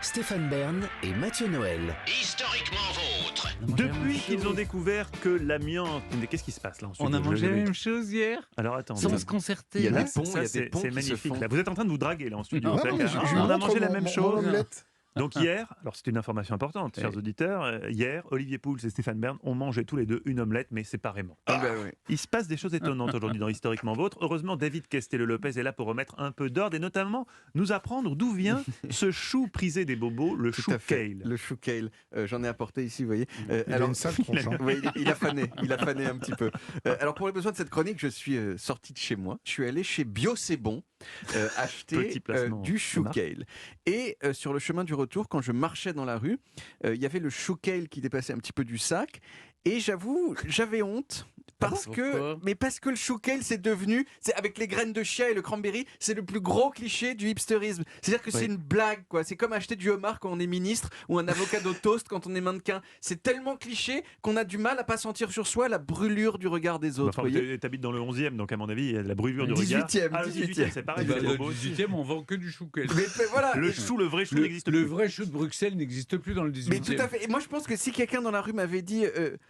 Stéphane Bern et Mathieu Noël. Historiquement vôtre. Depuis qu'ils ont découvert que l'amiante... Mais qu'est-ce qui se passe là ensuite? On a mangé la même chose hier, Alors attends. sans se concerter. Il y a Là, des ponts, il y a des ponts c'est qui magnifique. se font. Là. Vous êtes en train de vous draguer là en studio. Ah, C'est non, clair. mais je On a montre mangé la mon- même mon chose. omelette. Donc hier, alors c'est une information importante, chers auditeurs, hier, Olivier Pouls et Stéphane Bern ont mangé tous les deux une omelette, mais séparément. Il se passe des choses étonnantes aujourd'hui dans Historiquement Vôtre. Heureusement, David Castello-Lopez est là pour remettre un peu d'ordre et notamment nous apprendre d'où vient ce chou prisé des bobos, le Tout chou à fait. kale. Le chou kale. J'en ai apporté ici, vous voyez. Il a une sale tronche. Hein. Oui, il a fané un petit peu. Alors pour les besoins de cette chronique, je suis sorti de chez moi. Je suis allé chez Bio C'est Bon acheter Petit placement du chou de marque. kale. Et sur le chemin du retour, quand je marchais dans la rue, il y avait le chou kale qui dépassait un petit peu du sac. Et j'avoue, j'avais honte. Parce que le chou kale, c'est devenu, avec les graines de chia et le cranberry, c'est le plus gros cliché du hipsterisme. C'est-à-dire que c'est une blague, quoi. C'est comme acheter du homard quand on est ministre ou un avocado toast quand on est mannequin. C'est tellement cliché qu'on a du mal à pas sentir sur soi la brûlure du regard des autres. Enfin, vous voyez. t'habites dans le 11e, donc à mon avis, il y a de la brûlure du regard. 18e, Ah, le 18e, c'est pareil. c'est Le beau. 18e, on vend que du chou kale. Mais voilà. Le chou, le vrai chou n'existe Le plus. vrai chou de Bruxelles n'existe plus dans le 18e. Mais tout à fait. Et moi, je pense que si quelqu'un dans la rue m'avait dit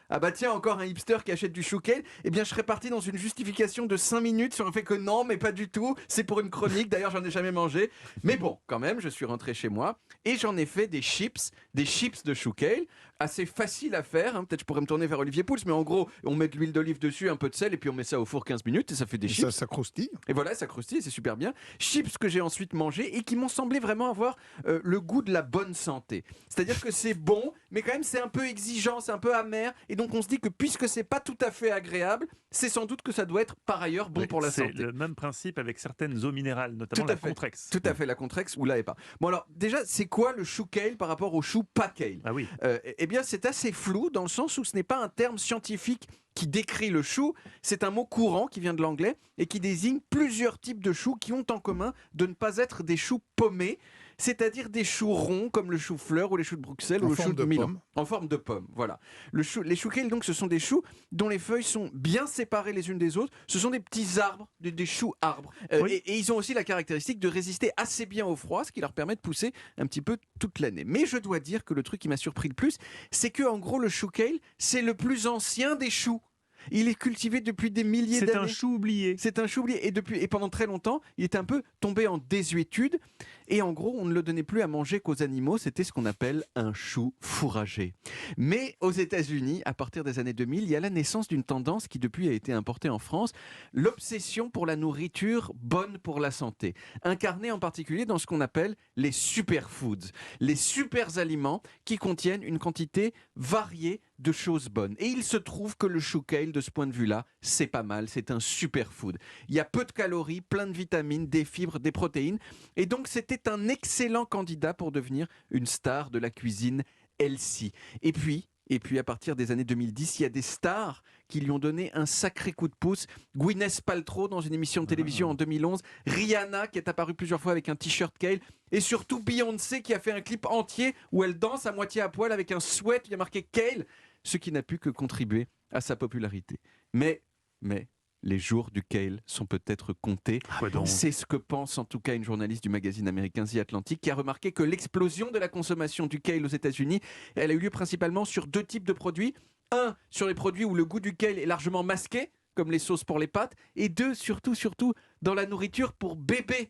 ah bah tiens, encore un hipster qui achète du chou kale, eh bien, je serais parti dans une justification de 5 minutes sur le fait que non, mais pas du tout. C'est pour une chronique. D'ailleurs, j'en ai jamais mangé. Mais bon, quand même, je suis rentré chez moi et j'en ai fait des chips de chou kale. Assez facile à faire. Hein. Peut-être je pourrais me tourner vers Olivier Pouls, mais en gros, on met de l'huile d'olive dessus, un peu de sel, et puis on met ça au four 15 minutes et ça fait des chips. Ça croustille. Et voilà, ça croustille, c'est super bien. Chips que j'ai ensuite mangés et qui m'ont semblé vraiment avoir le goût de la bonne santé. C'est-à-dire que c'est bon, mais quand même c'est un peu exigeant, c'est un peu amer. Et donc on se dit que puisque c'est pas tout à fait agréable, c'est sans doute que ça doit être par ailleurs bon Oui, pour la santé. C'est le même principe avec certaines eaux minérales, notamment Tout à la fait. Contrex. Tout à fait, la Contrex ou la EPA. Bon alors, déjà, c'est quoi le chou kale par rapport au chou pas kale? Ah oui. Eh bien, c'est assez flou dans le sens où ce n'est pas un terme scientifique qui décrit le chou, c'est un mot courant qui vient de l'anglais et qui désigne plusieurs types de choux qui ont en commun de ne pas être des choux pommés, c'est-à-dire des choux ronds comme le chou-fleur ou les choux de Bruxelles En ou le forme chou de de Milan. pomme. En forme de pomme, voilà. Les choux kale, donc, ce sont des choux dont les feuilles sont bien séparées les unes des autres. Ce sont des petits arbres, des choux arbres. Oui. Et ils ont aussi la caractéristique de résister assez bien au froid, ce qui leur permet de pousser un petit peu toute l'année. Mais je dois dire que le truc qui m'a surpris le plus, c'est que en gros, le chou kale, c'est le plus ancien des choux. Il est cultivé depuis des milliers C'est d'années. un chou oublié. C'est un chou oublié. Et pendant très longtemps, il était un peu tombé en désuétude. Et en gros, on ne le donnait plus à manger qu'aux animaux. C'était ce qu'on appelle un chou fourragé. Mais aux États-Unis, à partir des années 2000, il y a la naissance d'une tendance qui depuis a été importée en France, l'obsession pour la nourriture bonne pour la santé, incarnée en particulier dans ce qu'on appelle les superfoods, les super aliments qui contiennent une quantité variée de choses bonnes. Et il se trouve que le chou kale, de ce point de vue-là, c'est pas mal, c'est un superfood. Il y a peu de calories, plein de vitamines, des fibres, des protéines. Et donc, c'était un excellent candidat pour devenir une star de la cuisine healthy. Et puis, à partir des années 2010, il y a des stars qui lui ont donné un sacré coup de pouce. Gwyneth Paltrow dans une émission de télévision en 2011, Rihanna qui est apparue plusieurs fois avec un t-shirt kale, et surtout Beyoncé qui a fait un clip entier où elle danse à moitié à poil avec un sweat, il y a marqué kale, ce qui n'a pu que contribuer à sa popularité. Mais, les jours du kale sont peut-être comptés. Quoi donc? C'est ce que pense en tout cas une journaliste du magazine américain The Atlantic qui a remarqué que l'explosion de la consommation du kale aux États-Unis, elle a eu lieu principalement sur deux types de produits. Un, sur les produits où le goût du kale est largement masqué, comme les sauces pour les pâtes. Et deux, surtout, dans la nourriture pour bébés.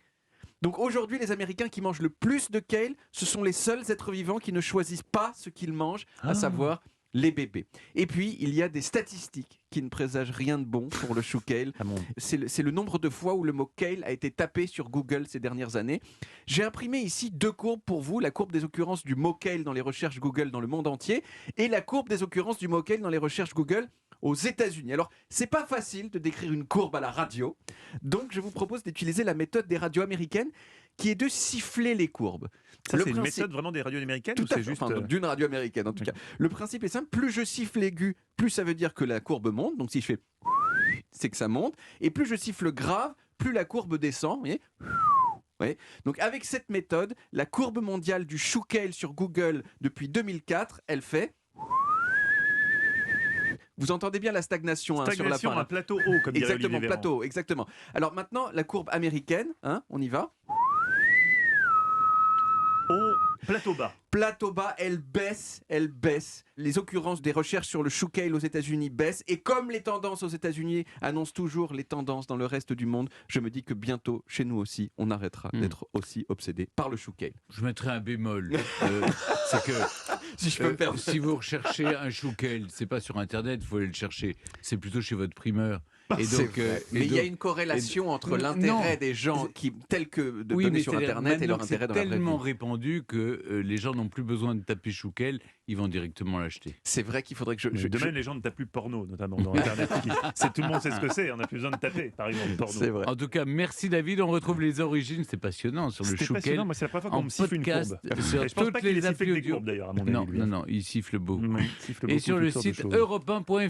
Donc aujourd'hui, les Américains qui mangent le plus de kale, ce sont les seuls êtres vivants qui ne choisissent pas ce qu'ils mangent, à savoir les bébés. Et puis, il y a des statistiques qui ne présagent rien de bon pour le chou kale. Ah bon. C'est le nombre de fois où le mot kale a été tapé sur Google ces dernières années. J'ai imprimé ici deux courbes pour vous, la courbe des occurrences du mot kale dans les recherches Google dans le monde entier et la courbe des occurrences du mot kale dans les recherches Google aux États-Unis. Alors, c'est pas facile de décrire une courbe à la radio, donc je vous propose d'utiliser la méthode des radios américaines qui est de siffler les courbes. Ça, Le c'est une principe- méthode vraiment des radios américaines Tout ou à c'est fait, juste... enfin, d'une radio américaine en tout cas. Le principe est simple, plus je siffle aigu, plus ça veut dire que la courbe monte, donc si je fais c'est que ça monte, et plus je siffle grave, plus la courbe descend, vous voyez. Ouais. Donc avec cette méthode, la courbe mondiale du chou kale sur Google depuis 2004, elle fait... Vous entendez bien la stagnation, sur la Stagnation, fin. là. un plateau haut, comme dirait Exactement, Olivier Véran. plateau, exactement. Alors maintenant, la courbe américaine, on y va. Oh, Plateau bas. Plateau bas, elle baisse. Les occurrences des recherches sur le chou kale aux États-Unis baissent. Et comme les tendances aux États-Unis annoncent toujours les tendances dans le reste du monde, je me dis que bientôt, chez nous aussi, on arrêtera d'être aussi obsédé par le chou kale. Je mettrai un bémol. C'est que Si je peux me permettre. si vous recherchez un chou kale, c'est pas sur Internet, il faut aller le chercher. C'est plutôt chez votre primeur. Et C'est donc, vrai. Mais il y a une corrélation entre l'intérêt des gens tels que de donner sur Internet et leur intérêt dans la vraie vie. C'est tellement répandu que les gens n'ont plus besoin de taper chouquel, ils vont directement l'acheter. C'est vrai qu'il faudrait que De même, les gens ne tapent plus porno, notamment dans Internet. Tout le monde sait ce que c'est, on n'a plus besoin de taper, par exemple, porno. C'est vrai. En tout cas, merci David, on retrouve les origines, c'est passionnant sur le C'était chouquel. passionnant, moi c'est la première fois qu'on En me siffle une podcast courbe. sur Et je pense toutes pas qu'il les siffle applis des audio. courbes d'ailleurs, à mon avis. Non, lui. non, non, il siffle beaucoup. Il siffle Et beaucoup, sur le toutes sortes de site choses. europe1.fr.